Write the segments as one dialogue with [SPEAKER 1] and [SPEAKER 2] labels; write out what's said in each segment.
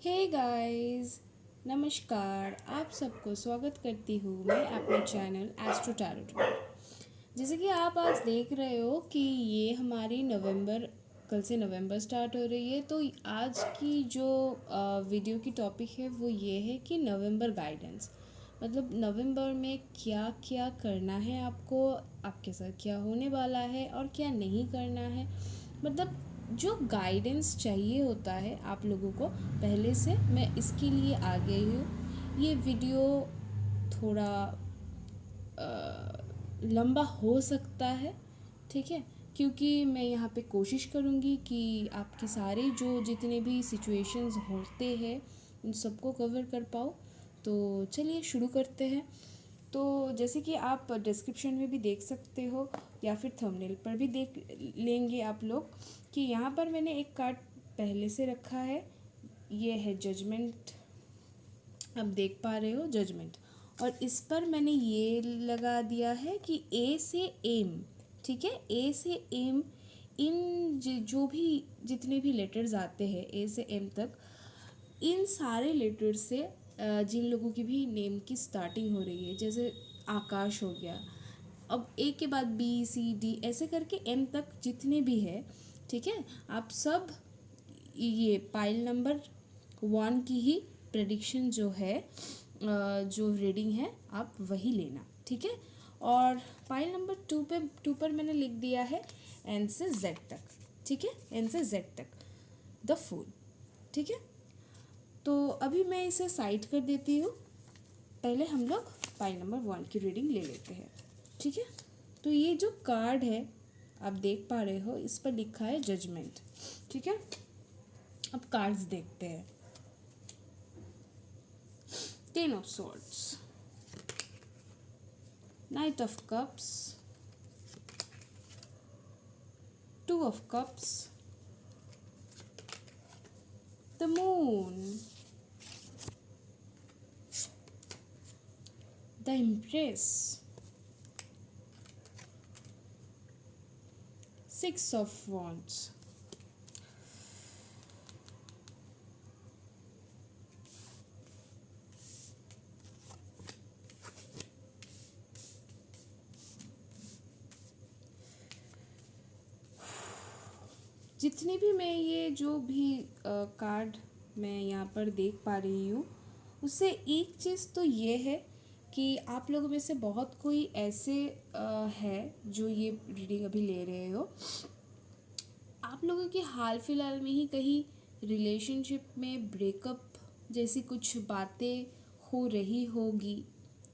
[SPEAKER 1] Hey guys, नमस्कार। आप सबको स्वागत करती हूँ मैं अपने चैनल एस्ट्रो टैरोट में। जैसे कि आप आज देख रहे हो कि ये हमारी नवंबर कल से नवंबर स्टार्ट हो रही है। तो आज की जो वीडियो की टॉपिक है वो ये है कि नवंबर गाइडेंस, मतलब नवंबर में क्या क्या करना है आपको, आपके साथ क्या होने वाला है और क्या नहीं करना है। मतलब जो गाइडेंस चाहिए होता है आप लोगों को पहले से, मैं इसके लिए आ गई हूँ। ये वीडियो थोड़ा लंबा हो सकता है, ठीक है, क्योंकि मैं यहाँ पे कोशिश करूँगी कि आपके सारे जो जितने भी सिचुएशंस होते हैं उन सबको कवर कर पाऊँ। तो चलिए शुरू करते हैं। तो जैसे कि आप डिस्क्रिप्शन में भी देख सकते हो या फिर थंबनेल पर भी देख लेंगे आप लोग कि यहाँ पर मैंने एक कार्ड पहले से रखा है। ये है जजमेंट, आप देख पा रहे हो जजमेंट। और इस पर मैंने ये लगा दिया है कि ए से एम, ठीक है, ए से एम। इन जो भी जितने भी लेटर्स आते हैं ए से एम तक, इन सारे लेटर से जिन लोगों की भी नेम की स्टार्टिंग हो रही है, जैसे आकाश हो गया, अब ए के बाद बी सी डी ऐसे करके एम तक जितने भी है, ठीक है, आप सब ये पाइल नंबर 1 की ही प्रेडिक्शन जो है, जो रीडिंग है आप वही लेना, ठीक है। और पाइल नंबर 2 पर मैंने लिख दिया है एन से जेड तक, ठीक है, एन से जेड तक द फूल, ठीक है। तो अभी मैं इसे साइड कर देती हूँ। पहले हम लोग पाइल नंबर 1 की रीडिंग ले लेते हैं, ठीक है। तो ये जो कार्ड है आप देख पा रहे हो, इस पर लिखा है जजमेंट, ठीक है। अब कार्ड्स देखते हैं। 10 of swords, night of cups, 2 of cups, the moon, the empress, 6 of wands, जितनी भी मैं ये जो भी कार्ड मैं यहाँ पर देख पा रही हूँ, उससे एक चीज़ तो ये है कि आप लोगों में से बहुत कोई ऐसे है जो ये रीडिंग अभी ले रहे हो। आप लोगों की हाल फिलहाल में ही कहीं रिलेशनशिप में ब्रेकअप जैसी कुछ बातें हो रही होगी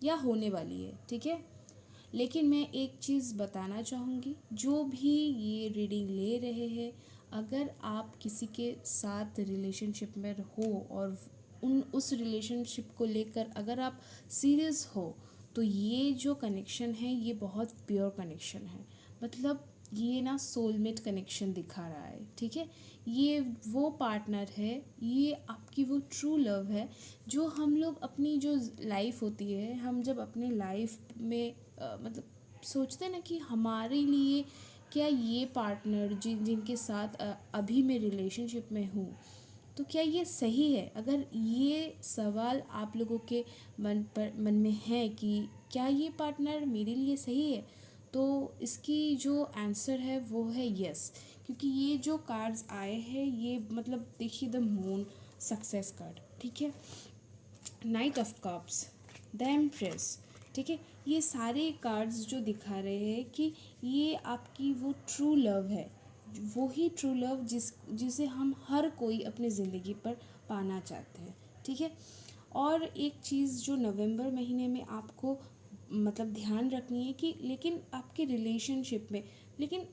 [SPEAKER 1] या होने वाली है, ठीक है। लेकिन मैं एक चीज़ बताना चाहूँगी, जो भी ये रीडिंग ले रहे हैं, अगर आप किसी के साथ रिलेशनशिप में हो और उस रिलेशनशिप को लेकर अगर आप सीरियस हो, तो ये जो कनेक्शन है ये बहुत प्योर कनेक्शन है। मतलब ये ना सोलमेट कनेक्शन दिखा रहा है, ठीक है। ये वो पार्टनर है, ये आपकी वो ट्रू लव है जो हम लोग अपनी जो लाइफ होती है, हम जब अपने लाइफ में मतलब सोचते हैं ना कि हमारे लिए क्या ये पार्टनर जिनके साथ अभी मैं रिलेशनशिप में हूँ, तो क्या ये सही है। अगर ये सवाल आप लोगों के मन में है कि क्या ये पार्टनर मेरे लिए सही है, तो इसकी जो आंसर है वो है यस। क्योंकि ये जो कार्ड्स आए हैं ये मतलब देखिए, द मून, सक्सेस कार्ड, ठीक है, night of cups, the empress, ठीक है। ये सारे कार्ड्स जो दिखा रहे हैं कि ये आपकी वो ट्रू लव है, वो ही ट्रू लव जिसे हम हर कोई अपनी ज़िंदगी पर पाना चाहते हैं, ठीक है। और एक चीज़ जो नवंबर महीने में आपको मतलब ध्यान रखनी है कि लेकिन आपके रिलेशनशिप में, लेकिन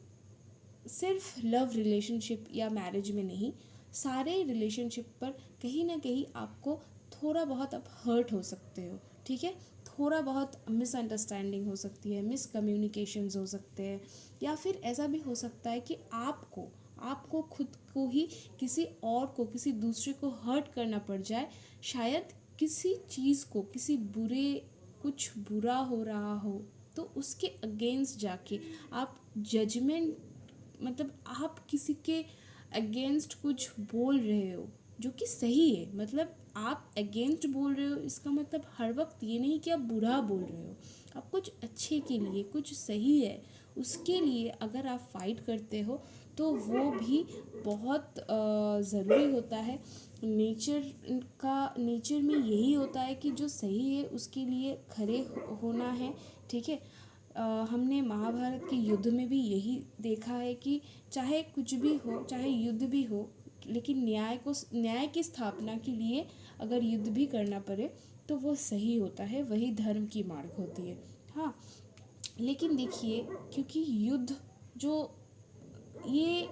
[SPEAKER 1] सिर्फ लव रिलेशनशिप या मैरिज में नहीं, सारे रिलेशनशिप पर कहीं ना कहीं आपको थोड़ा बहुत आप हर्ट हो सकते हो, ठीक है। थोड़ा बहुत मिसअंडरस्टैंडिंग हो सकती है, मिसकम्युनिकेशंस हो सकते हैं, या फिर ऐसा भी हो सकता है कि आपको आपको खुद को ही किसी और को, किसी दूसरे को हर्ट करना पड़ जाए। शायद किसी चीज़ को, किसी बुरे, कुछ बुरा हो रहा हो, तो उसके अगेंस्ट जाके आप जजमेंट, मतलब आप किसी के अगेंस्ट कुछ बोल रहे हो, जो कि सही है। मतलब आप अगेंस्ट बोल रहे हो, इसका मतलब हर वक्त ये नहीं कि आप बुरा बोल रहे हो। आप कुछ अच्छे के लिए, कुछ सही है उसके लिए अगर आप फाइट करते हो तो वो भी बहुत ज़रूरी होता है। नेचर में यही होता है कि जो सही है उसके लिए खड़े होना है। ठीक है। हमने महाभारत के युद्ध में भी यही देखा है कि चाहे कुछ भी हो, चाहे युद्ध भी हो, लेकिन न्याय की स्थापना के लिए अगर युद्ध भी करना पड़े तो वो सही होता है, वही धर्म की मार्ग होती है। हाँ, लेकिन देखिए, क्योंकि युद्ध जो ये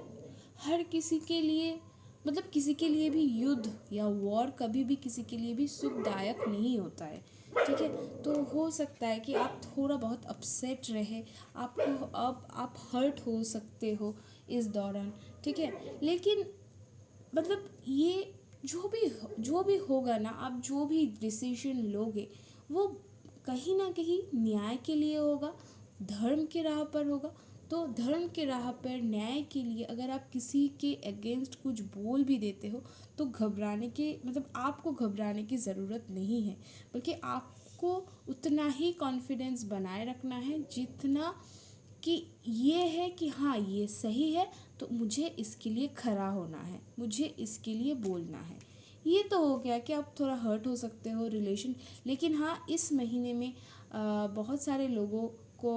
[SPEAKER 1] हर किसी के लिए, मतलब किसी के लिए भी युद्ध या वॉर कभी भी किसी के लिए भी सुखदायक नहीं होता है। ठीक है। तो हो सकता है कि आप थोड़ा बहुत अपसेट रहे, आपको अब आप हर्ट हो सकते हो इस दौरान। ठीक है। लेकिन मतलब ये जो भी होगा ना, आप जो भी डिसीजन लोगे वो कहीं ना कहीं न्याय के लिए होगा, धर्म के राह पर होगा। तो धर्म के राह पर न्याय के लिए अगर आप किसी के अगेंस्ट कुछ बोल भी देते हो तो घबराने के, मतलब आपको घबराने की ज़रूरत नहीं है, बल्कि आपको उतना ही कॉन्फिडेंस बनाए रखना है जितना कि ये है कि हाँ ये सही है, तो मुझे इसके लिए खड़ा होना है, मुझे इसके लिए बोलना है। ये तो हो गया कि आप थोड़ा हर्ट हो सकते हो रिलेशन। लेकिन हाँ, इस महीने में बहुत सारे लोगों को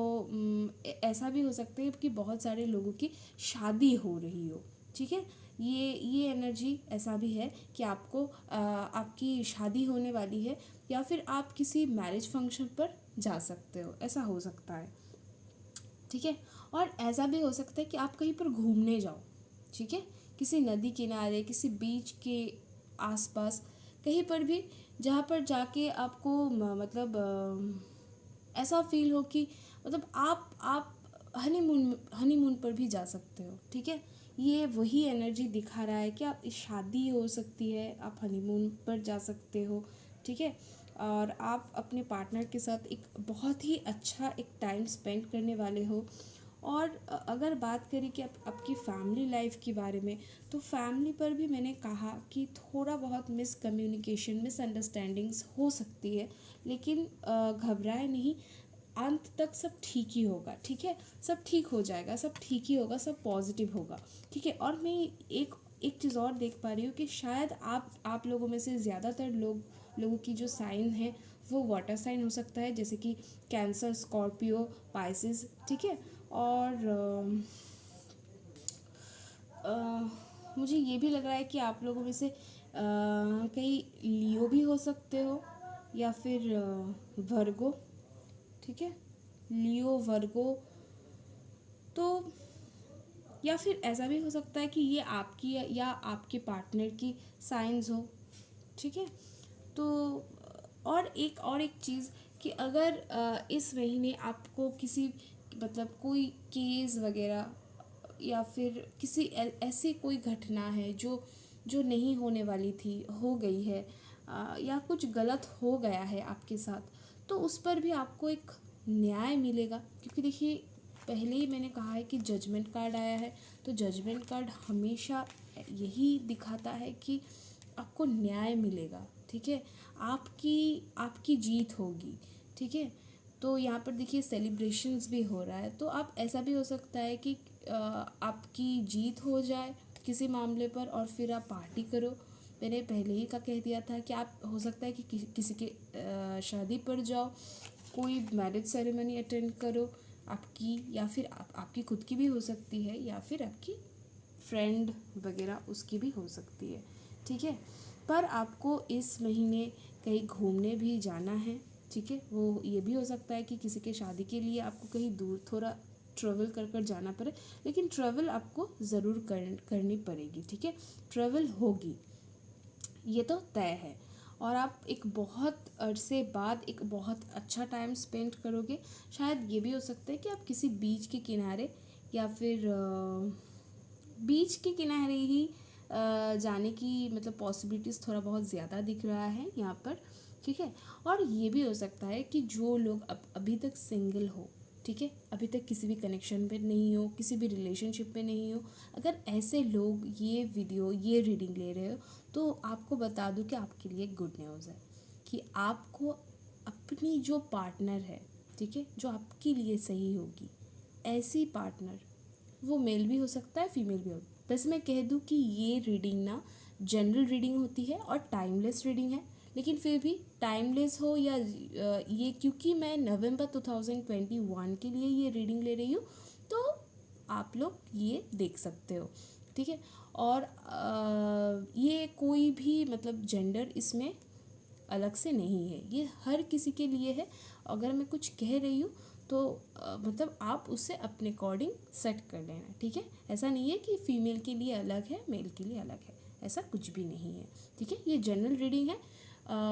[SPEAKER 1] ऐसा भी हो सकता है कि बहुत सारे लोगों की शादी हो रही हो। ठीक है। ये एनर्जी ऐसा भी है कि आपको आपकी शादी होने वाली है, या फिर आप किसी मैरिज फंक्शन पर जा सकते हो, ऐसा हो सकता है। ठीक है। और ऐसा भी हो सकता है कि आप कहीं पर घूमने जाओ। ठीक है। किसी नदी किनारे, किसी बीच के आसपास, कहीं पर भी, जहाँ पर जाके आपको मतलब ऐसा फील हो कि मतलब आप हनीमून हनीमून पर भी जा सकते हो। ठीक है। ये वही एनर्जी दिखा रहा है कि आप शादी हो सकती है, आप हनीमून पर जा सकते हो। ठीक है। और आप अपने पार्टनर के साथ एक बहुत ही अच्छा एक टाइम स्पेंड करने वाले हो। और अगर बात करें कि आपकी फैमिली लाइफ के बारे में, तो फैमिली पर भी मैंने कहा कि थोड़ा बहुत मिसकम्युनिकेशन, मिसअंडरस्टैंडिंग्स हो सकती है, लेकिन घबराए नहीं, अंत तक सब ठीक ही होगा। ठीक है। सब ठीक हो जाएगा, सब ठीक ही होगा, सब पॉजिटिव होगा। ठीक है। और मैं एक एक चीज़ और देख पा रही हूँ कि शायद आप लोगों में से ज़्यादातर लोगों की जो साइन है वो वाटर साइन हो सकता है, जैसे कि कैंसर, स्कॉर्पियो, पाइसिस। ठीक है। और मुझे ये भी लग रहा है कि आप लोगों में से कई लियो भी हो सकते हो, या फिर वर्गो। ठीक है। लियो, वर्गो। तो या फिर ऐसा भी हो सकता है कि ये आपकी या आपके पार्टनर की साइंस हो। ठीक है। तो और एक चीज़ कि अगर इस महीने आपको किसी, मतलब कोई केस वगैरह, या फिर किसी ऐसी कोई घटना है जो जो नहीं होने वाली थी, हो गई है, या कुछ गलत हो गया है आपके साथ, तो उस पर भी आपको एक न्याय मिलेगा। क्योंकि देखिए, पहले ही मैंने कहा है कि जजमेंट कार्ड आया है, तो जजमेंट कार्ड हमेशा यही दिखाता है कि आपको न्याय मिलेगा। ठीक है। आपकी आपकी जीत होगी। ठीक है। तो यहाँ पर देखिए सेलिब्रेशंस भी हो रहा है, तो आप ऐसा भी हो सकता है कि आपकी जीत हो जाए किसी मामले पर और फिर आप पार्टी करो। मैंने पहले ही का कह दिया था कि आप, हो सकता है कि किसी के शादी पर जाओ, कोई मैरिज सेरेमनी अटेंड करो आपकी, या फिर आपकी खुद की भी हो सकती है, या फिर आपकी फ्रेंड वगैरह उसकी भी हो सकती है। ठीक है। पर आपको इस महीने कहीं घूमने भी जाना है। ठीक है। वो ये भी हो सकता है कि किसी के शादी के लिए आपको कहीं दूर थोड़ा ट्रैवल कर जाना पड़े, लेकिन ट्रैवल आपको ज़रूर करनी पड़ेगी। ठीक है। ट्रैवल होगी, ये तो तय है। और आप एक बहुत अरसे बाद एक बहुत अच्छा टाइम स्पेंड करोगे। शायद ये भी हो सकता है कि आप किसी बीच के किनारे, या फिर बीच के किनारे ही जाने की मतलब पॉसिबिलिटीज़ थोड़ा बहुत ज़्यादा दिख रहा है यहाँ पर। ठीक है। और ये भी हो सकता है कि जो लोग अभी तक सिंगल हो, ठीक है, अभी तक किसी भी कनेक्शन पे नहीं हो, किसी भी रिलेशनशिप में नहीं हो, अगर ऐसे लोग ये वीडियो ये रीडिंग ले रहे हो तो आपको बता दूं कि आपके लिए गुड न्यूज़ है कि आपको अपनी जो पार्टनर है, ठीक है, जो आपके लिए सही होगी, ऐसी पार्टनर, वो मेल भी हो सकता है फीमेल भी हो। बस मैं कह दूं कि ये रीडिंग ना जनरल रीडिंग होती है और टाइमलेस रीडिंग है, लेकिन फिर भी टाइमलेस हो या ये क्योंकि मैं नवंबर 2021 के लिए ये रीडिंग ले रही हूँ, तो आप लोग ये देख सकते हो, ठीक है। और ये कोई भी मतलब जेंडर इसमें अलग से नहीं है, ये हर किसी के लिए है। अगर मैं कुछ कह रही हूँ तो मतलब आप उससे अपने अकॉर्डिंग सेट कर लेना, ठीक है। ऐसा नहीं है कि फीमेल के लिए अलग है मेल के लिए अलग है, ऐसा कुछ भी नहीं है, ठीक है। ये जनरल रीडिंग है।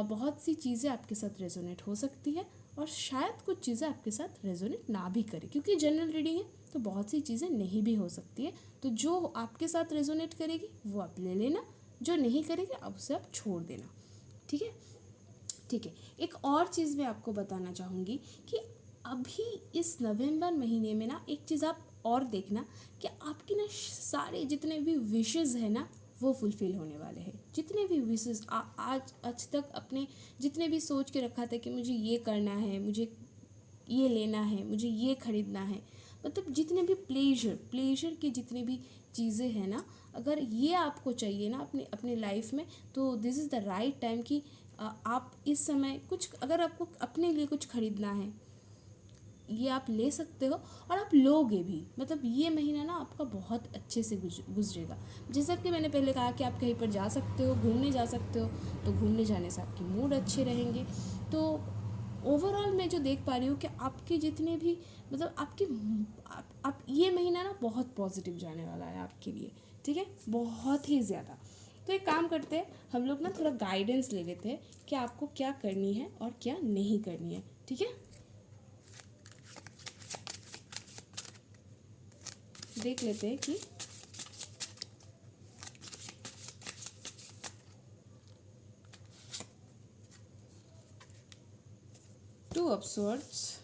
[SPEAKER 1] बहुत सी चीज़ें आपके साथ रेजोनेट हो सकती है और शायद कुछ चीज़ें आपके साथ रेजोनेट ना भी करें, क्योंकि जनरल रीडिंग है तो बहुत सी चीज़ें नहीं भी हो सकती है। तो जो आपके साथ रेजोनेट करेगी वो आप ले लेना, जो नहीं करेगी अब उसे आप छोड़ देना, ठीक है। ठीक है, एक और चीज़ मैं आपको बताना चाहूँगी कि अभी इस नवंबर महीने में ना एक चीज़ आप और देखना कि आपकी ना सारे जितने भी विशेज़ है ना वो फुलफ़िल होने वाले हैं। जितने भी विशेज़ आज तक अपने जितने भी सोच के रखा था कि मुझे ये करना है, मुझे ये लेना है, मुझे ये खरीदना है, मतलब जितने भी प्लेजर की जितने भी चीज़ें हैं ना, अगर ये आपको चाहिए ना अपने अपने लाइफ में, तो this is the right time कि आप इस समय कुछ, अगर आपको अपने लिए कुछ खरीदना है ये आप ले सकते हो और आप लोगे भी। मतलब ये महीना ना आपका बहुत अच्छे से गुजरेगा। जैसा कि मैंने पहले कहा कि आप कहीं पर जा सकते हो, घूमने जा सकते हो, तो घूमने जाने से आपके मूड अच्छे रहेंगे। तो ओवरऑल मैं जो देख पा रही हूँ कि आपके जितने भी मतलब आपके आप ये महीना ना बहुत पॉजिटिव जाने वाला है आपके लिए, ठीक है, बहुत ही ज़्यादा। तो एक काम करते हैं, हम लोग ना थोड़ा गाइडेंस ले लेते हैं कि आपको क्या करनी है और क्या नहीं करनी है, ठीक है। देख लेते हैं कि two of swords,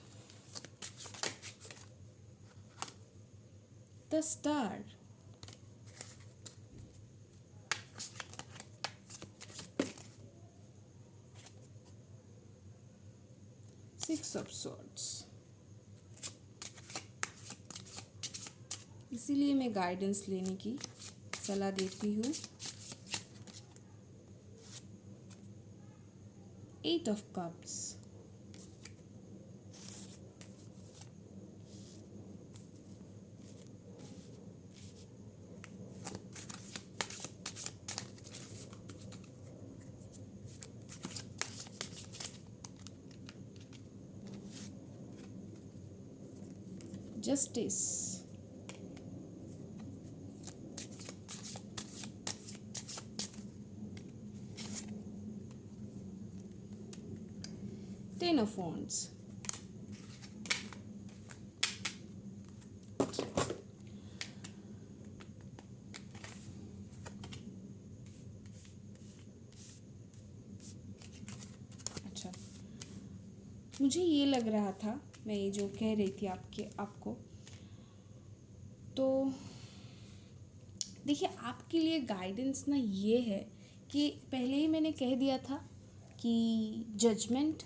[SPEAKER 1] the star, six of swords. इसीलिए मैं गाइडेंस लेने की सलाह देती हूँ। Eight of cups, justice, ten of wands. अच्छा, मुझे ये लग रहा था, मैं ये जो कह रही थी आपको, तो देखिए आपके लिए गाइडेंस ना ये है कि पहले ही मैंने कह दिया था कि जजमेंट,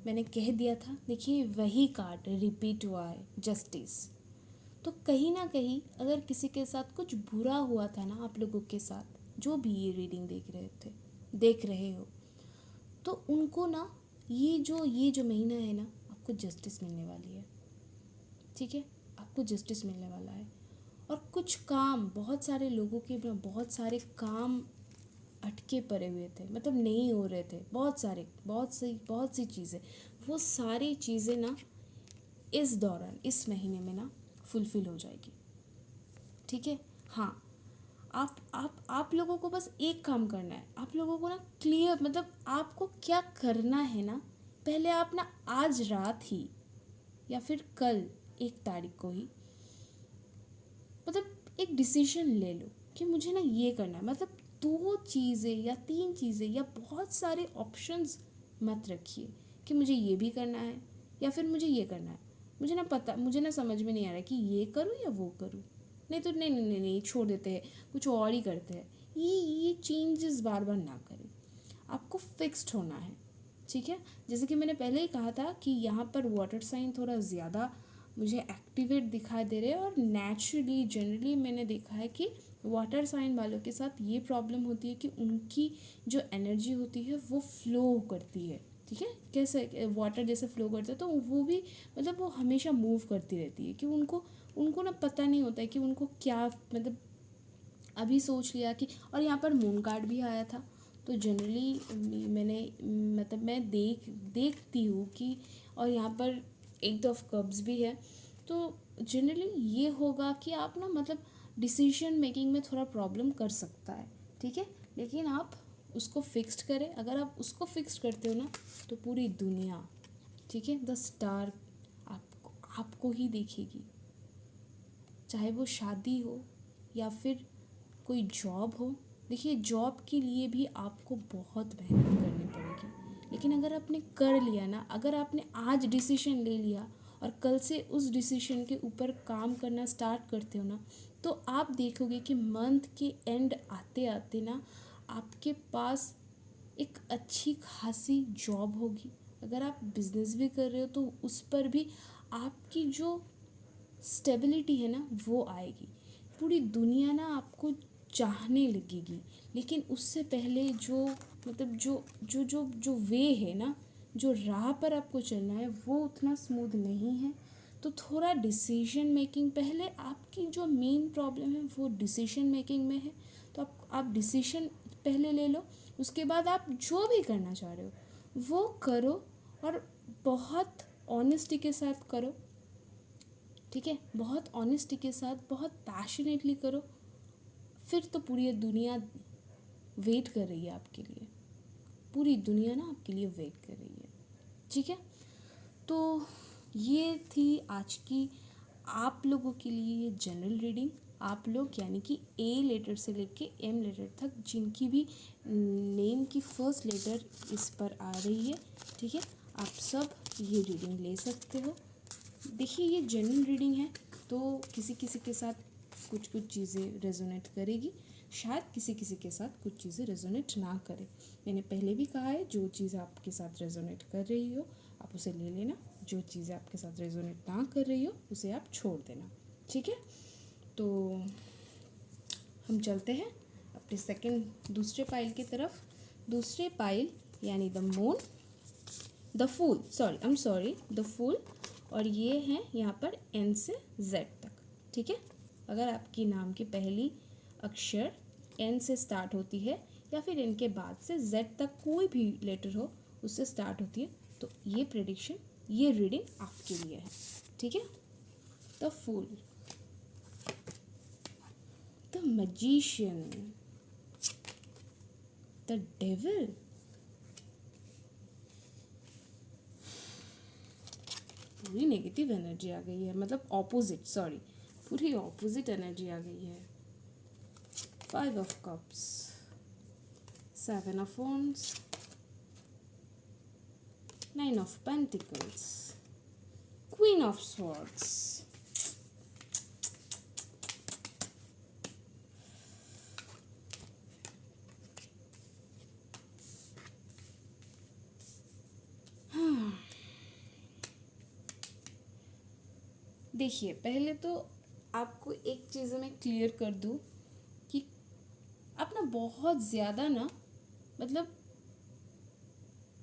[SPEAKER 1] मैंने कह दिया था, देखिए वही कार्ड रिपीट हुआ है, जस्टिस। तो कहीं ना कहीं अगर किसी के साथ कुछ बुरा हुआ था ना आप लोगों के साथ, जो भी ये रीडिंग देख रहे हो, तो उनको ना ये जो महीना है ना आपको जस्टिस मिलने वाली है, ठीक है, आपको जस्टिस मिलने वाला है। और कुछ काम, बहुत सारे लोगों के ना बहुत सारे काम अटके पड़े हुए थे, मतलब नहीं हो रहे थे, बहुत सी चीज़ें, वो सारी चीज़ें ना इस दौरान इस महीने में ना फुलफ़िल हो जाएगी, ठीक है। हाँ, आप लोगों को बस एक काम करना है, आप लोगों को ना क्लियर, मतलब आपको क्या करना है ना, पहले आप ना आज रात ही या फिर कल 1 तारीख को ही मतलब एक डिसीजन ले लो कि मुझे ना ये करना है। मतलब 2 चीज़ें या 3 चीज़ें या बहुत सारे ऑप्शंस मत रखिए कि मुझे ये भी करना है या फिर मुझे ये करना है। मुझे ना समझ में नहीं आ रहा कि ये करूँ या वो करूँ, नहीं तो नहीं छोड़ देते हैं, कुछ और ही करते हैं। ये चेंजेस बार बार ना करें, आपको फिक्स्ड होना है, ठीक है। जैसे कि मैंने पहले ही कहा था कि यहाँ पर वाटर साइन थोड़ा ज़्यादा मुझे एक्टिवेट दिखाई दे रहे हैं, और नेचुरली जनरली मैंने देखा है कि वाटर साइन वालों के साथ ये प्रॉब्लम होती है कि उनकी जो एनर्जी होती है वो फ्लो करती है, ठीक है। कैसे वाटर जैसे फ्लो करता है, तो वो भी मतलब वो हमेशा मूव करती रहती है, कि उनको ना पता नहीं होता है कि उनको क्या, मतलब अभी सोच लिया कि, और यहाँ पर मून कार्ड भी आया था, तो जनरली मैंने मतलब मैं देखती हूँ कि, और यहाँ पर 8 ऑफ कप्स भी है, तो जनरली ये होगा कि आप ना मतलब डिसीजन मेकिंग में थोड़ा प्रॉब्लम कर सकता है, ठीक है। लेकिन आप उसको फिक्स्ड करें, अगर आप उसको फिक्स्ड करते हो ना, तो पूरी दुनिया, ठीक है, द स्टार आपको ही देखेगी, चाहे वो शादी हो या फिर कोई जॉब हो। देखिए, जॉब के लिए भी आपको बहुत मेहनत करनी पड़ेगी, लेकिन अगर आपने कर लिया ना, अगर आपने आज डिसीजन ले लिया और कल से उस डिसीजन के ऊपर काम करना स्टार्ट करते हो ना, तो आप देखोगे कि मंथ के एंड आते आते ना आपके पास एक अच्छी खासी जॉब होगी। अगर आप बिजनेस भी कर रहे हो तो उस पर भी आपकी जो स्टेबिलिटी है ना वो आएगी, पूरी दुनिया ना आपको चाहने लगेगी। लेकिन उससे पहले जो मतलब जो वे है ना, जो राह पर आपको चलना है वो उतना स्मूथ नहीं है। तो थोड़ा डिसीजन मेकिंग, पहले आपकी जो मेन प्रॉब्लम है वो डिसीजन मेकिंग में है, तो आप डिसीजन पहले ले लो, उसके बाद आप जो भी करना चाह रहे हो वो करो, और बहुत ऑनेस्टी के साथ करो, ठीक है, बहुत ऑनेस्टी के साथ, बहुत पैशनेटली करो, फिर तो पूरी दुनिया वेट कर रही है आपके लिए, पूरी दुनिया ना आपके लिए वेट कर रही है, ठीक है। तो ये थी आज की आप लोगों के लिए ये जनरल रीडिंग। आप लोग यानी कि ए लेटर से लेके एम लेटर तक जिनकी भी नेम की फर्स्ट लेटर इस पर आ रही है, ठीक है, आप सब ये रीडिंग ले सकते हो। देखिए, ये जनरल रीडिंग है, तो किसी किसी के साथ कुछ चीज़ें रेजोनेट करेगी, शायद किसी किसी के साथ कुछ चीज़ें रेजोनेट ना करे। मैंने पहले भी कहा है, जो चीज़ आपके साथ रेजोनेट कर रही हो आप उसे ले लेना, जो चीज़ें आपके साथ रेजोनेट ना कर रही हो उसे आप छोड़ देना, ठीक है। तो हम चलते हैं अपने दूसरे पाइल की तरफ। दूसरे पाइल यानी द फूल, और ये हैं यहाँ पर एन से जेड तक, ठीक है। अगर आपकी नाम की पहली अक्षर एन से स्टार्ट होती है या फिर एन के बाद से जेड तक कोई भी लेटर हो उससे स्टार्ट होती है, तो ये रीडिंग आपके लिए है, ठीक है। The fool, the magician, the devil, पूरी नेगेटिव एनर्जी आ गई है, मतलब पूरी ऑपोजिट एनर्जी आ गई है। 5 of cups, 7 of wands, 9 of pentacles, queen of swords, देखिए, पहले तो आपको एक चीज़ मैं क्लियर कर दूँ कि आप ना बहुत ज़्यादा ना, मतलब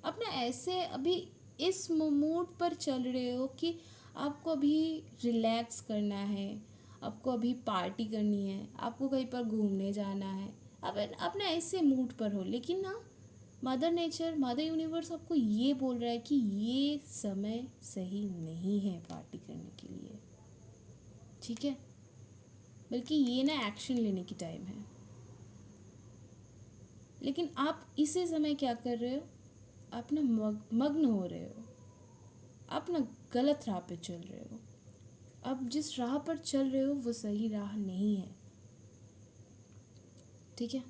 [SPEAKER 1] आप ना ऐसे अभी इस मूड पर चल रहे हो कि आपको अभी रिलैक्स करना है, आपको अभी पार्टी करनी है, आपको कहीं पर घूमने जाना है, आप ना ऐसे मूड पर हो। लेकिन ना मदर यूनिवर्स आपको ये बोल रहा है कि ये समय सही नहीं है पार्टी करने के लिए, ठीक है, बल्कि ये ना एक्शन लेने की टाइम है। लेकिन आप इसी समय क्या कर रहे हो, आप ना मग्न हो रहे हो, आप ना गलत राह पे चल रहे हो। आप जिस राह पर चल रहे हो वो सही राह नहीं है, ठीक है।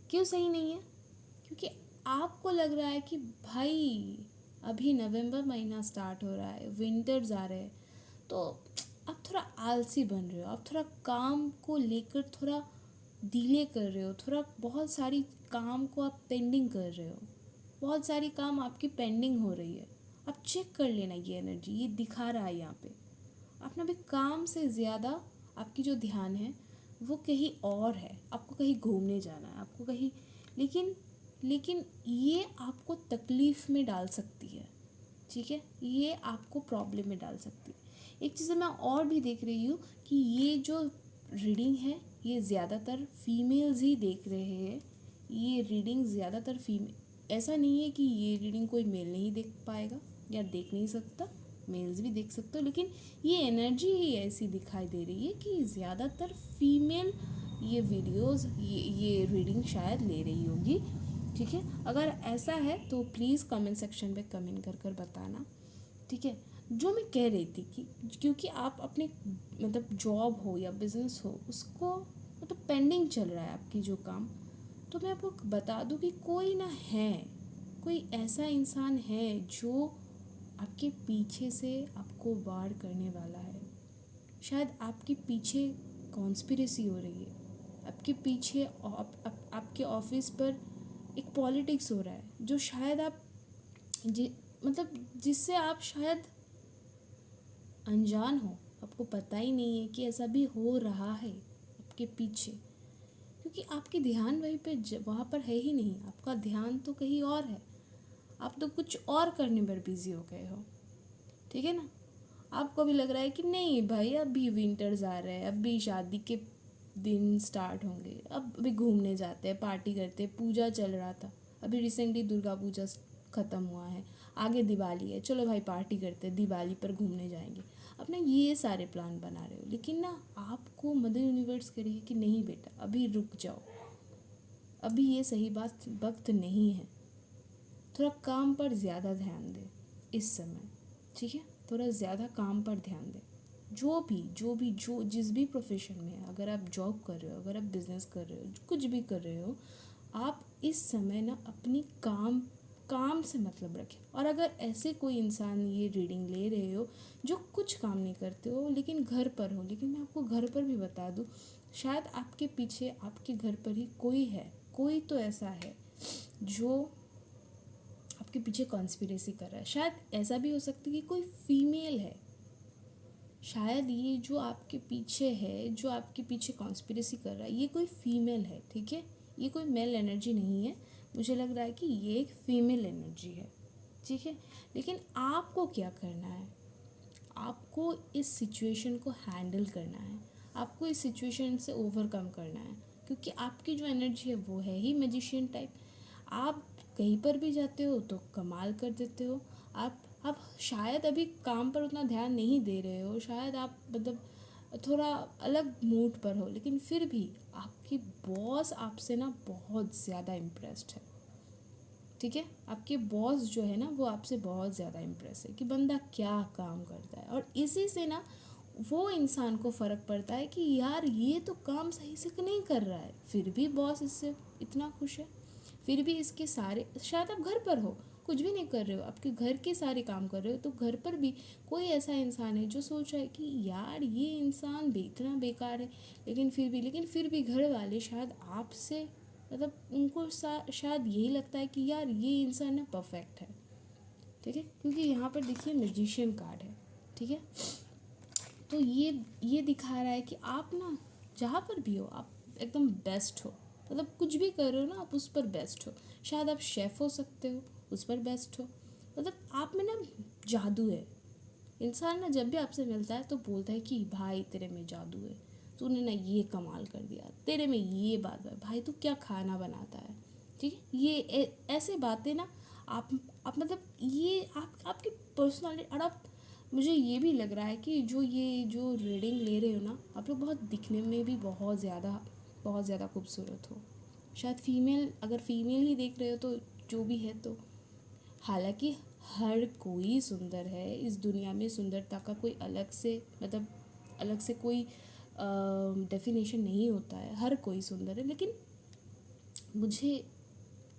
[SPEAKER 1] क्यों सही नहीं है? क्योंकि आपको लग रहा है कि भाई अभी नवंबर महीना स्टार्ट हो रहा है, विंटर्स आ रहे हैं, तो आप थोड़ा आलसी बन रहे हो, आप थोड़ा काम को लेकर थोड़ा डिले कर रहे हो, थोड़ा बहुत सारी काम को आप पेंडिंग कर रहे हो, बहुत सारी काम आपकी पेंडिंग हो रही है। आप चेक कर लेना, ये एनर्जी ये दिखा रहा है यहाँ पे। अपना भी काम से ज़्यादा आपकी जो ध्यान है वो कहीं और है, आपको कहीं घूमने जाना है, आपको कहीं, लेकिन लेकिन ये आपको तकलीफ़ में डाल सकती है, ठीक है, ये आपको प्रॉब्लम में डाल सकती है। एक चीज़ मैं और भी देख रही हूँ कि ये जो रीडिंग है ये ज़्यादातर फीमेल्स ही देख रहे हैं। ये रीडिंग ज़्यादातर फीमेल, ऐसा नहीं है कि ये रीडिंग कोई मेल नहीं देख पाएगा या देख नहीं सकता, मेल्स भी देख सकते हो, लेकिन ये एनर्जी ही ऐसी दिखाई दे रही है कि ज़्यादातर फीमेल ये वीडियोस ये रीडिंग शायद ले रही होगी, ठीक है। अगर ऐसा है तो प्लीज़ कमेंट सेक्शन में कमेंट कर कर बताना, ठीक है। जो मैं कह रही थी कि क्योंकि आप अपने मतलब जॉब हो या बिज़नेस हो उसको मतलब पेंडिंग चल रहा है आपकी जो काम, तो मैं आपको बता दूं कि कोई ना है, कोई ऐसा इंसान है जो आपके पीछे से आपको वार करने वाला है। शायद आपके पीछे कॉन्स्पिरेसी हो रही है, आपके पीछे आपके ऑफिस पर एक पॉलिटिक्स हो रहा है जो शायद आप मतलब जिससे आप शायद अनजान हो, आपको पता ही नहीं है कि ऐसा भी हो रहा है आपके पीछे, क्योंकि आपकी ध्यान वहाँ पर है ही नहीं, आपका ध्यान तो कहीं और है, आप तो कुछ और करने पर बिजी हो गए हो, ठीक है ना। आपको भी लग रहा है कि नहीं भाई अभी विंटर्स आ रहे हैं, अभी शादी के दिन स्टार्ट होंगे, अब अभी घूमने जाते हैं, पार्टी करते हैं, पूजा चल रहा था, अभी रिसेंटली दुर्गा पूजा ख़त्म हुआ है, आगे दिवाली है, चलो भाई पार्टी करते हैं, दिवाली पर घूमने जाएंगे, अपना ये सारे प्लान बना रहे हो। लेकिन ना आपको मदर यूनिवर्स कह रही है कि नहीं बेटा अभी रुक जाओ, अभी ये सही वक्त नहीं है, थोड़ा काम पर ज़्यादा ध्यान दे इस समय, ठीक है, थोड़ा ज़्यादा काम पर ध्यान दे। जो जिस भी प्रोफेशन में है, अगर आप जॉब कर रहे हो, अगर आप बिज़नेस कर रहे हो, कुछ भी कर रहे हो, आप इस समय ना अपनी काम से मतलब रखें। और अगर ऐसे कोई इंसान ये रीडिंग ले रहे हो जो कुछ काम नहीं करते हो लेकिन घर पर हो, लेकिन मैं आपको घर पर भी बता दूँ, शायद आपके पीछे आपके घर पर ही कोई है, कोई तो ऐसा है जो आपके पीछे कॉन्स्पिरेसी कर रहा है। शायद ऐसा भी हो सकता है कि कोई फीमेल है, शायद ये जो आपके पीछे है, जो आपके पीछे कॉन्स्पिरेसी कर रहा है, ये कोई फीमेल है, ठीक है, ये कोई मेल एनर्जी नहीं है, मुझे लग रहा है कि ये एक फीमेल एनर्जी है, ठीक है। लेकिन आपको क्या करना है, आपको इस सिचुएशन को हैंडल करना है, आपको इस सिचुएशन से ओवरकम करना है, क्योंकि आपकी जो एनर्जी है वो है ही मैजिशियन टाइप। आप कहीं पर भी जाते हो तो कमाल कर देते हो। आप शायद अभी काम पर उतना ध्यान नहीं दे रहे हो, शायद आप मतलब थोड़ा अलग मूड पर हो, लेकिन फिर भी आपकी बॉस आपसे ना बहुत ज़्यादा इम्प्रेस्ड है, ठीक है। आपके बॉस जो है ना वो आपसे बहुत ज़्यादा इम्प्रेस है कि बंदा क्या काम करता है, और इसी से ना वो इंसान को फ़र्क पड़ता है कि यार ये तो काम सही से नहीं कर रहा है, फिर भी बॉस इससे इतना खुश है, फिर भी इसके सारे, शायद आप घर पर हो कुछ भी नहीं कर रहे हो, आपके घर के सारे काम कर रहे हो, तो घर पर भी कोई ऐसा इंसान है जो सोच रहा है कि यार ये इंसान इतना बेकार है, लेकिन फिर भी घर वाले शायद आपसे मतलब उनको शायद यही लगता है कि यार ये इंसान ना परफेक्ट है, ठीक है, क्योंकि यहाँ पर देखिए मैजिशियन कार्ड है, ठीक है। तो ये दिखा रहा है कि आप ना जहाँ पर भी हो आप एकदम बेस्ट हो, मतलब कुछ भी कर रहे हो ना आप उस पर बेस्ट हो, शायद आप शेफ़ हो सकते हो उस पर बेस्ट हो, मतलब आप में ना जादू है। इंसान ना जब भी आपसे मिलता है तो बोलता है कि भाई तेरे में जादू है, तूने ना ये कमाल कर दिया, तेरे में ये बात है, भाई तू क्या खाना बनाता है, ठीक है, ये ऐसे बातें ना आप मतलब ये आपकी पर्सनालिटी। और आप, मुझे ये भी लग रहा है कि जो रीडिंग ले रहे हो ना आप लोग, बहुत दिखने में भी बहुत ज़्यादा खूबसूरत हो। शायद अगर फीमेल ही देख रहे हो तो जो भी है, तो हालांकि हर कोई सुंदर है इस दुनिया में, सुंदरता का कोई अलग से कोई डेफिनेशन नहीं होता है, हर कोई सुंदर है, लेकिन मुझे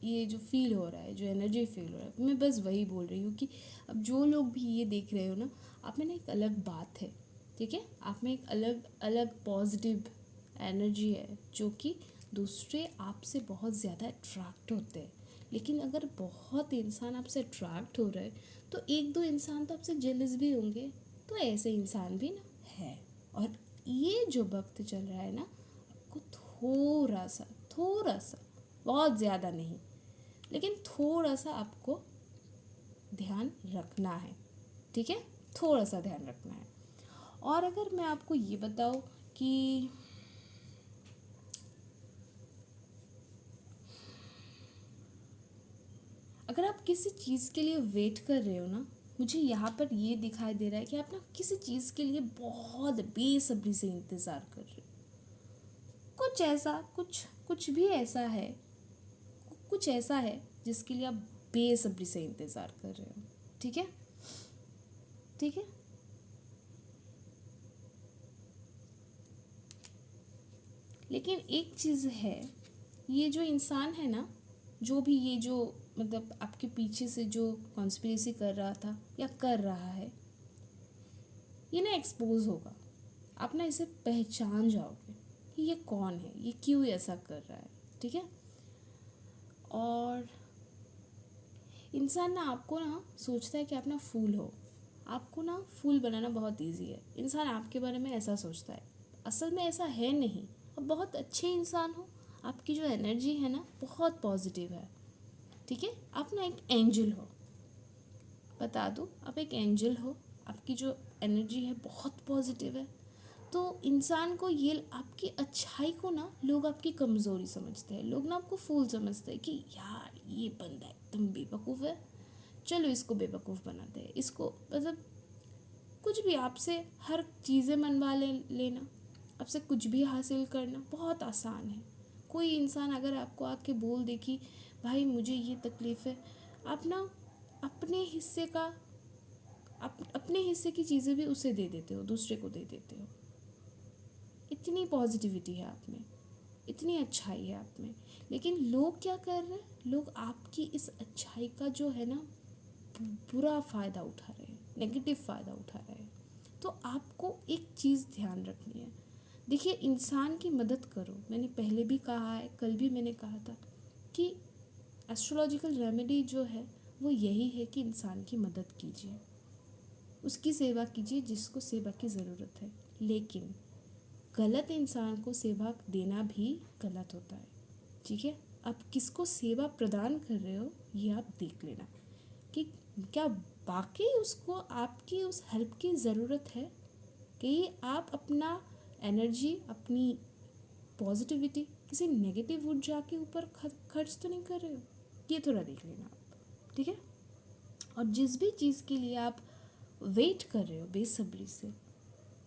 [SPEAKER 1] ये जो फील हो रहा है, जो एनर्जी फील हो रहा है, मैं बस वही बोल रही हूँ कि अब जो लोग भी ये देख रहे हो ना, आप में ना एक अलग बात है, ठीक है, आप में एक अलग अलग पॉजिटिव एनर्जी है जो कि दूसरे आपसे बहुत ज़्यादा अट्रैक्ट होते हैं। लेकिन अगर बहुत इंसान आपसे अट्रैक्ट हो रहे हैं तो एक दो इंसान तो आपसे जेलस भी होंगे, तो ऐसे इंसान भी ना है। और ये जो वक्त चल रहा है ना, आपको थोड़ा सा, बहुत ज़्यादा नहीं, लेकिन थोड़ा सा आपको ध्यान रखना है, ठीक है, थोड़ा सा ध्यान रखना है। और अगर मैं आपको ये बताऊँ कि अगर आप किसी चीज़ के लिए वेट कर रहे हो ना, मुझे यहाँ पर ये दिखाई दे रहा है कि आप ना किसी चीज़ के लिए बहुत बेसब्री से इंतज़ार कर रहे हो। कुछ ऐसा, कुछ भी ऐसा है, कुछ ऐसा है जिसके लिए आप बेसब्री से इंतज़ार कर रहे हो, ठीक है, ठीक है। लेकिन एक चीज़ है, ये जो इंसान है ना, जो भी ये जो मतलब आपके पीछे से जो कॉन्स्पिरेसी कर रहा था या कर रहा है, ये ना एक्सपोज होगा। आप ना इसे पहचान जाओगे कि ये कौन है, ये क्यों ऐसा कर रहा है, ठीक है। और इंसान ना आपको ना सोचता है कि आप ना फूल हो, आपको ना फूल बनाना बहुत इजी है। इंसान आपके बारे में ऐसा सोचता है, असल में ऐसा है नहीं। आप बहुत अच्छे इंसान हो, आपकी जो एनर्जी है ना बहुत पॉजिटिव है, ठीक है। आप ना एक एंजल हो, बता दूँ, आप एक एंजल हो, आपकी जो एनर्जी है बहुत पॉजिटिव है। तो इंसान को ये आपकी अच्छाई को ना लोग आपकी कमज़ोरी समझते हैं, लोग ना आपको फूल समझते हैं कि यार ये बंदा एकदम बेवकूफ़ है, चलो इसको बेवकूफ़ बनाते हैं, इसको मतलब कुछ भी आपसे हर चीज़ें मनवा लेना, आपसे कुछ भी हासिल करना बहुत आसान है। कोई इंसान अगर आपको आके बोल दे कि भाई मुझे ये तकलीफ़ है, आप ना अपने हिस्से का अपने हिस्से की चीज़ें भी उसे दे देते हो, दूसरे को दे देते हो। इतनी पॉजिटिविटी है आप में, इतनी अच्छाई है आप में। लेकिन लोग क्या कर रहे हैं, लोग आपकी इस अच्छाई का जो है ना बुरा फ़ायदा उठा रहे हैं, नेगेटिव फ़ायदा उठा रहे हैं। तो आपको एक चीज़ ध्यान रखनी है। देखिए, इंसान की मदद करो, मैंने पहले भी कहा है, कल भी मैंने कहा था कि एस्ट्रोलॉजिकल रेमेडी जो है वो यही है कि इंसान की मदद कीजिए, उसकी सेवा कीजिए जिसको सेवा की ज़रूरत है। लेकिन गलत इंसान को सेवा देना भी गलत होता है, ठीक है। आप किसको सेवा प्रदान कर रहे हो ये आप देख लेना कि क्या वाकई उसको आपकी उस हेल्प की ज़रूरत है, कि आप अपना एनर्जी, अपनी पॉजिटिविटी किसी नेगेटिव ऊर्जा के ऊपर खर्च तो नहीं कर रहे हो। ये थोड़ा देख लेना आप, ठीक है। और जिस भी चीज़ के लिए आप वेट कर रहे हो बेसब्री से,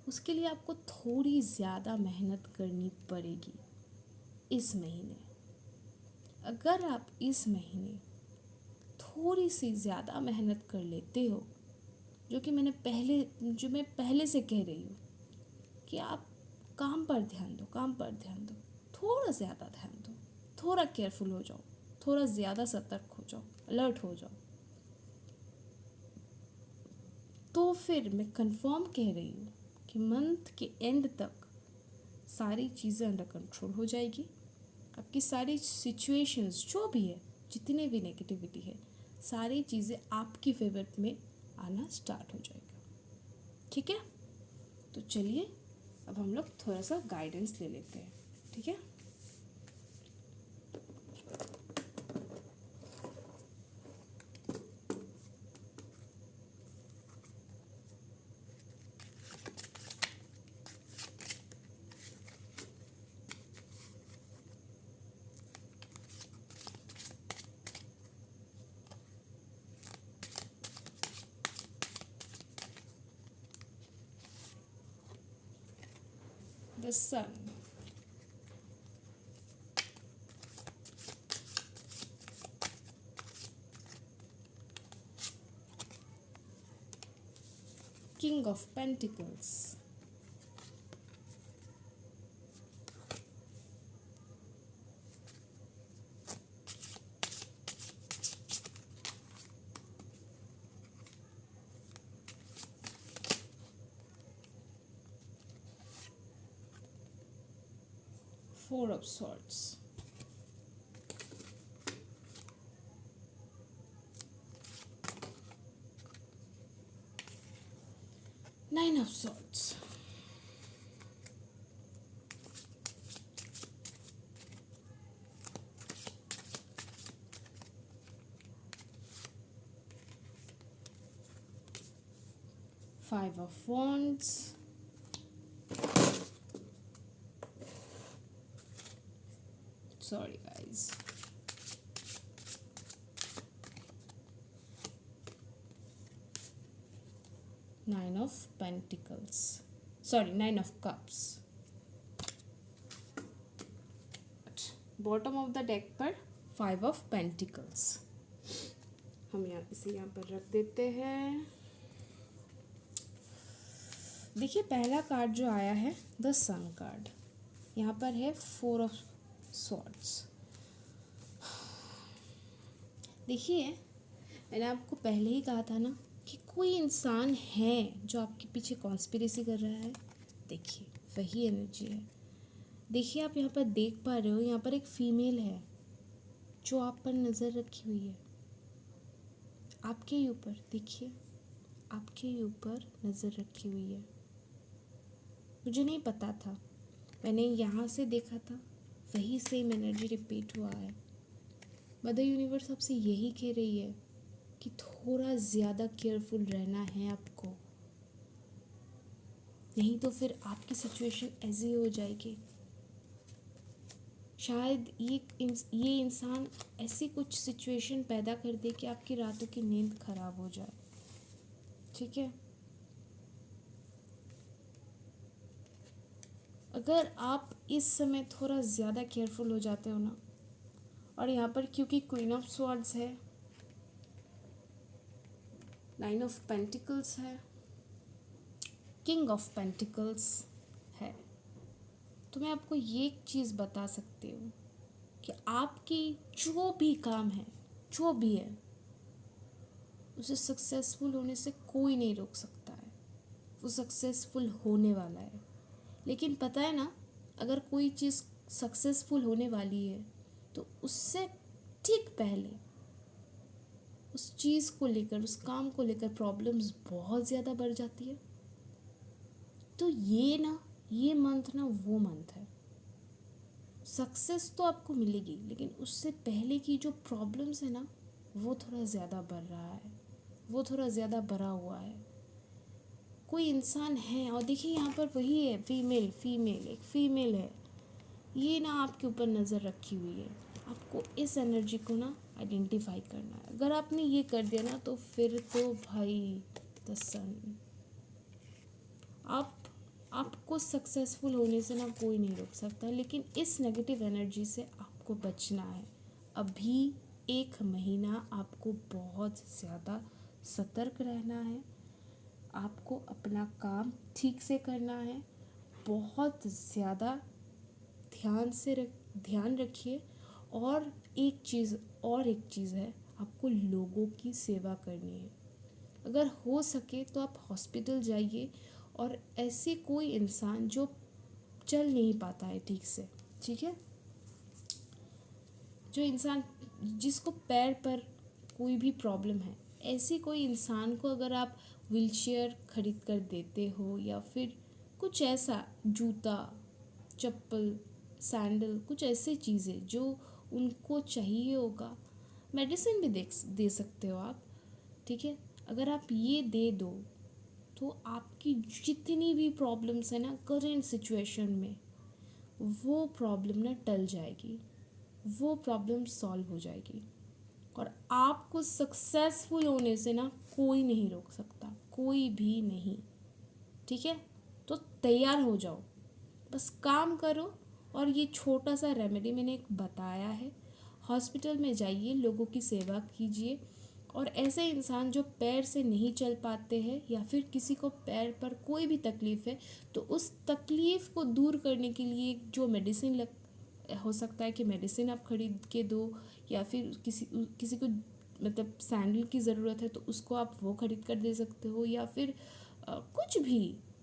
[SPEAKER 1] उसके लिए आपको थोड़ी ज़्यादा मेहनत करनी पड़ेगी इस महीने। अगर आप इस महीने थोड़ी सी ज़्यादा मेहनत कर लेते हो, जो मैं पहले से कह रही हूँ कि आप काम पर ध्यान दो, काम पर ध्यान दो, थोड़ा ज़्यादा ध्यान दो, थोड़ा केयरफुल हो जाओ, थोड़ा ज़्यादा सतर्क हो जाओ, अलर्ट हो जाओ, तो फिर मैं कंफर्म कह रही हूँ कि मंथ के एंड तक सारी चीज़ें अंडर कंट्रोल हो जाएगी। आपकी सारी सिचुएशंस जो भी है, जितने भी नेगेटिविटी है, सारी चीज़ें आपकी फेवर में आना स्टार्ट हो जाएगा, ठीक है। तो चलिए अब हम लोग थोड़ा सा गाइडेंस ले लेते हैं, ठीक है। The sun, king of pentacles, 4 of swords, 9 of swords, 5 of wands, sorry guys, 9 of pentacles, sorry 9 of cups. Bottom of the deck पर 5 ऑफ पेंटिकल्स। हम इसे यहाँ पर रख देते हैं। देखिए पहला कार्ड जो आया है द सन कार्ड, यहाँ पर है 4 ऑफ सॉर्ड्स। देखिए मैंने आपको पहले ही कहा था ना कि कोई इंसान है जो आपके पीछे कॉन्स्पिरेसी कर रहा है। देखिए वही एनर्जी है। देखिए आप यहाँ पर देख पा रहे हो, यहाँ पर एक फीमेल है जो आप पर नज़र रखी हुई है, आपके ही ऊपर। देखिए आपके ही ऊपर नज़र रखी हुई है। मुझे नहीं पता था, मैंने यहाँ से देखा था, वही सेम एनर्जी रिपीट हुआ है। मदर यूनिवर्स आपसे यही कह रही है कि थोड़ा ज़्यादा केयरफुल रहना है आपको, नहीं तो फिर आपकी सिचुएशन ऐसी हो जाएगी। शायद ये इंसान ऐसी कुछ सिचुएशन पैदा कर दे कि आपकी रातों की नींद खराब हो जाए। ठीक है, अगर आप इस समय थोड़ा ज़्यादा केयरफुल हो जाते हो ना, और यहाँ पर क्योंकि क्वीन ऑफ स्वॉर्ड्स है, 9 ऑफ पेंटिकल्स है, किंग ऑफ पेंटिकल्स है, तो मैं आपको ये एक चीज़ बता सकती हूँ कि आपकी जो भी काम है, जो भी है, उसे सक्सेसफुल होने से कोई नहीं रोक सकता है। वो सक्सेसफुल होने वाला है। लेकिन पता है ना, अगर कोई चीज़ सक्सेसफुल होने वाली है तो उससे ठीक पहले उस चीज़ को लेकर, उस काम को लेकर प्रॉब्लम्स बहुत ज़्यादा बढ़ जाती है। तो ये मंथ ना वो मंथ है। सक्सेस तो आपको मिलेगी, लेकिन उससे पहले की जो प्रॉब्लम्स है ना, वो थोड़ा ज़्यादा बढ़ रहा है, वो थोड़ा ज़्यादा बढ़ा हुआ है। कोई इंसान है, और देखिए यहाँ पर वही है, फीमेल एक फीमेल है, ये ना आपके ऊपर नज़र रखी हुई है। आपको इस एनर्जी को ना आइडेंटिफाई करना है। अगर आपने ये कर दिया ना, तो फिर तो भाई द सन, आपको सक्सेसफुल होने से ना कोई नहीं रोक सकता। लेकिन इस नेगेटिव एनर्जी से आपको बचना है। अभी 1 महीना आपको बहुत ध्यान सतर्क रहना है। आपको अपना काम ठीक से करना है। बहुत ज़्यादा ध्यान रखिए। और एक चीज़ है, आपको लोगों की सेवा करनी है। अगर हो सके तो आप हॉस्पिटल जाइए, और ऐसे कोई इंसान जो चल नहीं पाता है ठीक से, ठीक है, जो इंसान जिसको पैर पर कोई भी प्रॉब्लम है, ऐसे कोई इंसान को अगर आप व्हीलचेयर खरीद कर देते हो, या फिर कुछ ऐसा जूता, चप्पल, सैंडल, कुछ ऐसी चीज़ें जो उनको चाहिए होगा, मेडिसिन भी दे सकते हो आप। ठीक है, अगर आप ये दे दो तो आपकी जितनी भी प्रॉब्लम्स है ना करेंट सिचुएशन में, वो प्रॉब्लम ना टल जाएगी, वो प्रॉब्लम सॉल्व हो जाएगी। और आपको सक्सेसफुल होने से ना कोई नहीं रोक सकता, कोई भी नहीं। ठीक है, तो तैयार हो जाओ, बस काम करो। और ये छोटा सा रेमेडी मैंने एक बताया है, हॉस्पिटल में जाइए, लोगों की सेवा कीजिए। और ऐसे इंसान जो पैर से नहीं चल पाते हैं, या फिर किसी को पैर पर कोई भी तकलीफ़ है, तो उस तकलीफ़ को दूर करने के लिए जो मेडिसिन हो सकता है कि मेडिसिन आप खरीद के दो, या फिर किसी को मतलब सैंडल की ज़रूरत है तो उसको आप वो खरीद कर दे सकते हो, या फिर कुछ भी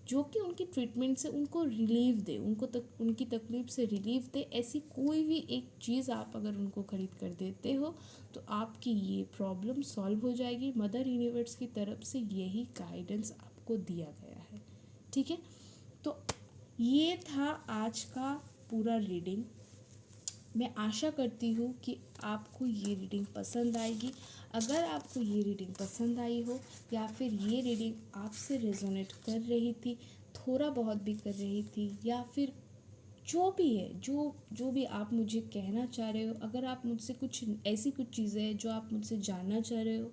[SPEAKER 1] जो कि उनकी ट्रीटमेंट से उनको रिलीफ दे, उनकी तकलीफ से रिलीफ दे। ऐसी कोई भी एक चीज़ आप अगर उनको खरीद कर देते हो तो आपकी ये प्रॉब्लम सॉल्व हो जाएगी। मदर यूनिवर्स की तरफ से यही गाइडेंस आपको दिया गया है, ठीक है। तो ये था आज का पूरा रीडिंग। मैं आशा करती हूँ कि आपको ये रीडिंग पसंद आएगी। अगर आपको ये रीडिंग पसंद आई हो या फिर ये रीडिंग आपसे रेजोनेट कर रही थी, थोड़ा बहुत भी कर रही थी, या फिर जो भी है, जो भी आप मुझे कहना चाह रहे हो, अगर आप मुझसे कुछ ऐसी कुछ चीज़ें हैं जो आप मुझसे जानना चाह रहे हो,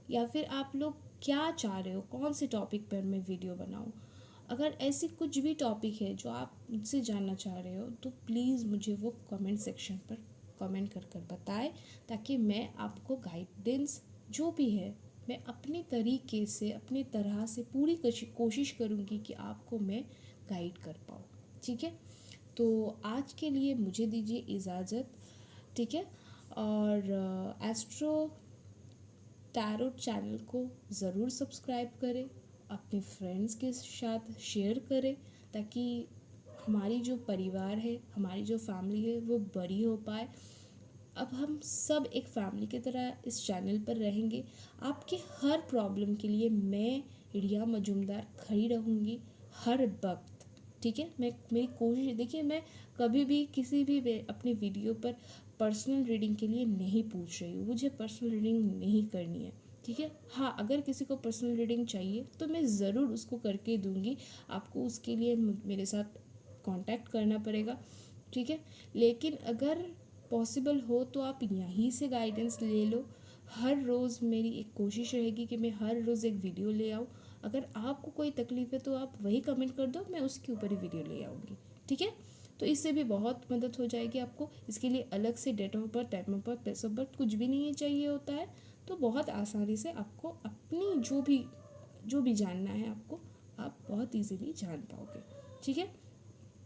[SPEAKER 1] या फिर आप लोग क्या चाह रहे हो, कौन से टॉपिक पर मैं वीडियो बनाऊँ, अगर ऐसी कुछ भी टॉपिक है जो आप मुझसे जानना चाह रहे हो तो प्लीज़ मुझे वो कमेंट सेक्शन पर कमेंट कर बताएं, ताकि मैं आपको गाइडेंस जो भी है मैं अपने तरीके से, अपनी तरह से पूरी कोशिश करूँगी कि आपको मैं गाइड कर पाऊँ, ठीक है। तो आज के लिए मुझे दीजिए इजाज़त, ठीक है। और एस्ट्रो टैरोट चैनल को ज़रूर सब्सक्राइब करें, अपने फ्रेंड्स के साथ शेयर करें, ताकि हमारी जो परिवार है, हमारी जो फैमिली है वो बड़ी हो पाए। अब हम सब एक फैमिली की तरह इस चैनल पर रहेंगे। आपके हर प्रॉब्लम के लिए मैं रिया मजुमदार खड़ी रहूँगी हर वक्त, ठीक है। मेरी कोशिश, देखिए मैं कभी भी किसी भी अपने वीडियो पर पर्सनल रीडिंग के लिए नहीं पूछ रही हूँ, मुझे पर्सनल रीडिंग नहीं करनी है, ठीक है। हाँ, अगर किसी को पर्सनल रीडिंग चाहिए तो मैं ज़रूर उसको करके दूँगी। आपको उसके लिए मेरे साथ कांटेक्ट करना पड़ेगा, ठीक है। लेकिन अगर पॉसिबल हो तो आप यहीं से गाइडेंस ले लो। हर रोज़ मेरी एक कोशिश रहेगी कि मैं हर रोज़ एक वीडियो ले आऊँ। अगर आपको कोई तकलीफ़ है तो आप वही कमेंट कर दो, मैं उसके ऊपर ही वीडियो ले आऊँगी, ठीक है। तो इससे भी बहुत मदद हो जाएगी आपको। इसके लिए अलग से date of birth, time of birth, place of birth कुछ भी नहीं चाहिए होता है। तो बहुत आसानी से आपको अपनी जो भी जानना है आपको, आप बहुत इजीली जान पाओगे, ठीक है।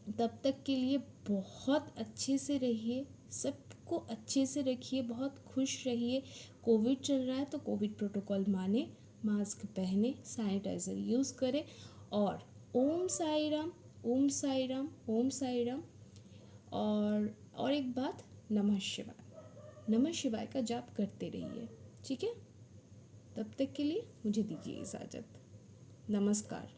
[SPEAKER 1] तब तक के लिए बहुत अच्छे से रहिए, सबको अच्छे से रखिए, बहुत खुश रहिए। कोविड चल रहा है तो कोविड प्रोटोकॉल माने, मास्क पहने, सैनिटाइज़र यूज़ करें। और ओम साई राम, ओम साई राम, ओम साई राम। और एक बात, नमः शिवाय, नमः शिवाय का जाप करते रहिए, ठीक है। तब तक के लिए मुझे दीजिए इजाज़त। नमस्कार।